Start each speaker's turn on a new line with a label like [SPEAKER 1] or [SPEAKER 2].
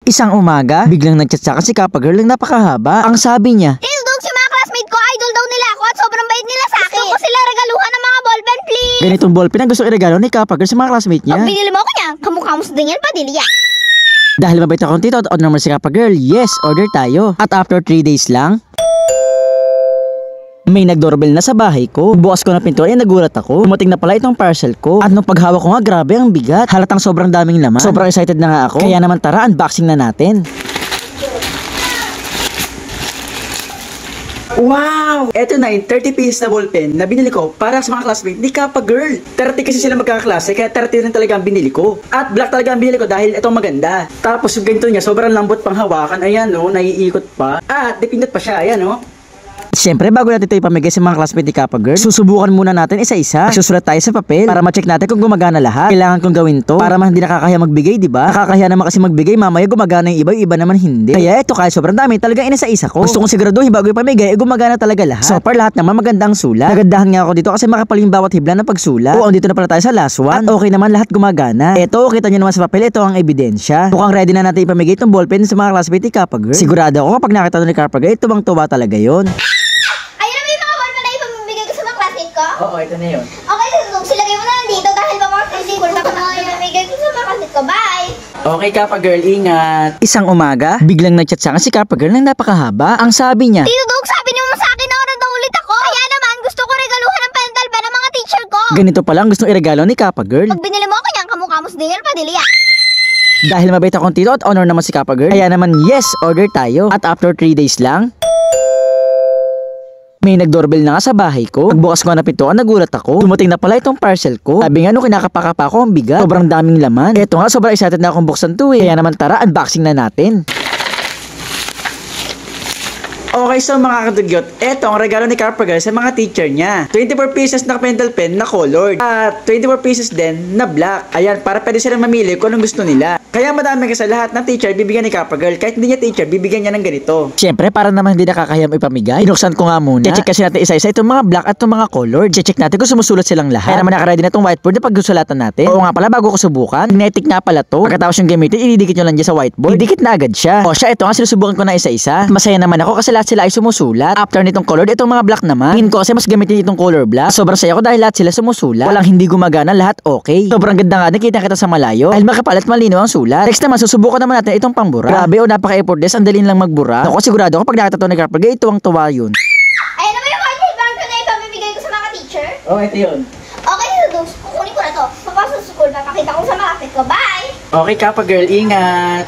[SPEAKER 1] Isang umaga, biglang nagchat sa akin si Kappa Girl ng napakahaba. Ang sabi niya,
[SPEAKER 2] Tito Dogs, yung mga classmate ko, idol daw nila ako at sobrang bait nila sa akin. Gusto ko sila regaluhan ng mga ballpen, please.
[SPEAKER 1] ganitong ballpen ang gusto iregalo ni Kappa Girl sa mga classmate niya.
[SPEAKER 2] Pag binili mo ako niya, kamukha mo sa Daniel Padilla.
[SPEAKER 1] Dahil mabait akong tito at on naman si Kappa Girl, yes, order tayo. At after 3 days lang, may nagdoorbell na sa bahay ko. Bukas ko na pintuan, nagulat ako. Dumating na pala itong parcel ko. At nung paghawak ko nga, grabe ang bigat. Halatang sobrang daming laman. Sobrang excited na nga ako. Kaya naman tara, unboxing na natin. Wow! Eto na yung 30 pieces na ballpen na binili ko para sa mga classmate ni Kappa Girl. 30 kasi sila magkakaklase, kaya 30 rin talaga ang binili ko. At black talaga ang binili ko dahil itong maganda. Tapos yung ganito niya, sobrang lambot pang hawakan. Ayan o, naiikot pa. At dipindot pa siya, ayan o. Siyempre, bago natin ito ipamigay sa mga classmate ni Kappa Girl, susubukan muna natin isa-isa. Susulat tayo sa papel para ma-check natin kung gumagana lahat. Kailangan kong gawin to para hindi nakakahiya magbigay, di ba? Nakakahiya naman kasi magbigay, mamaya gumagana yung iba naman hindi. Kaya ito, kahit sobrang dami, talagang inisa-isa ko. Gusto kong siguraduhin bago ipamigay, gumagana talaga lahat. So far, lahat naman magandang sulat. Nagandahan nga ako dito kasi makapal yung bawat hibla ng pagsulat. Oo, dito na pala tayo sa last one. At okay naman, lahat gumagana. Ito, kita nyo naman sa papel, ito ang ebidensya. Mukhang ready na natin ipamigay itong ballpen sa mga classmate ni Kappa Girl. Sigurado ako kapag nakita ni Kappa Girl, tuwang-tuwa talaga yon.
[SPEAKER 2] Ko?
[SPEAKER 1] Oo, ito na yun.
[SPEAKER 2] Okay, Tito Dogs, ilagay mo na lang dito dahil ba mga festival na pinamigay ko sa mga classmate ko. Bye!
[SPEAKER 1] Okay, Kappa Girl, ingat. Isang umaga, biglang nagchat sa akin si Kappa Girl ng napakahaba. Ang sabi niya,
[SPEAKER 2] Tito Dogs, sabi niyo sa akin na oras daw ulit ako. Kaya naman, gusto ko regaluhan ng pentel pen ng mga teacher ko.
[SPEAKER 1] ganito pala ang gustong iregalo ni Kappa Girl.
[SPEAKER 2] Pag binili mo ako niyan, kamukha mo sa Daniel Padilla.
[SPEAKER 1] Dahil mabait akong tito at honor naman si Kappa Girl, kaya naman yes, order tayo. At after 3 days lang, may nagdoorbell na nga sa bahay ko. Pagbukas ko na pintuan, nagulat ako. Dumating na pala itong parcel ko. Sabi nga nung kinakapakapa ko, ang bigat. Sobrang daming laman. Eto nga, sobrang excited na akong buksan to eh. Kaya naman tara, unboxing na natin. Okay, so mga kadugyot, eto ang regalo ni Kappa Girl sa mga teacher niya. 24 pieces na pentel pen na colored. At 24 pieces din na black. Ayan, para pwede silang mamili kung anong gusto nila. Kaya madami kasi lahat ng teacher bibigyan ni Kappa Girl. Kahit hindi niya teacher, bibigyan niya ng ganito. Siyempre, para naman hindi nakakahiyam ipamigay, binuksan ko nga muna. Check kasi natin isa-isa itong mga black at itong mga colored. Check natin kung sumusulat silang lahat. Kaya naman nakaready na itong whiteboard na pagsusulatan natin. Oo nga pala, bago ko subukan, magnetic nga pala to. Pagkatapos yung gamitin, ididikit nyo lang dyan sa whiteboard. Idikit na agad siya. O siya, ito nga sinusubukan ko na isa-isa. Masaya naman ako kasi lahat sila ay sumusulat. After nitong colored, itong mga black naman. Tingin ko kasi mas gamitin itong color black. Sobrang saya ko dahil lahat sila sumusulat. Walang hindi gumagana, lahat okay. Sobrang ganda nga, nakita kita sa malayo. Dahil makapalat malinaw ang sulat. Next naman, susubukan naman natin itong pangbura. Grabe o, napaka-effortless, ang dalin lang magbura. Ako sigurado ako pag nakita to ni Kappa Girl, tuwang-tuwa yun.
[SPEAKER 2] Ayan naman yung card bag ko na ipamimigay ko sa mga teacher.
[SPEAKER 1] Oh, ito yun.
[SPEAKER 2] Okay, Tito Dogs, kukunin ko na to. Papasok sa school, papakita ko sa mga classmate ko. Bye!
[SPEAKER 1] Okay, Kappa Girl, ingat.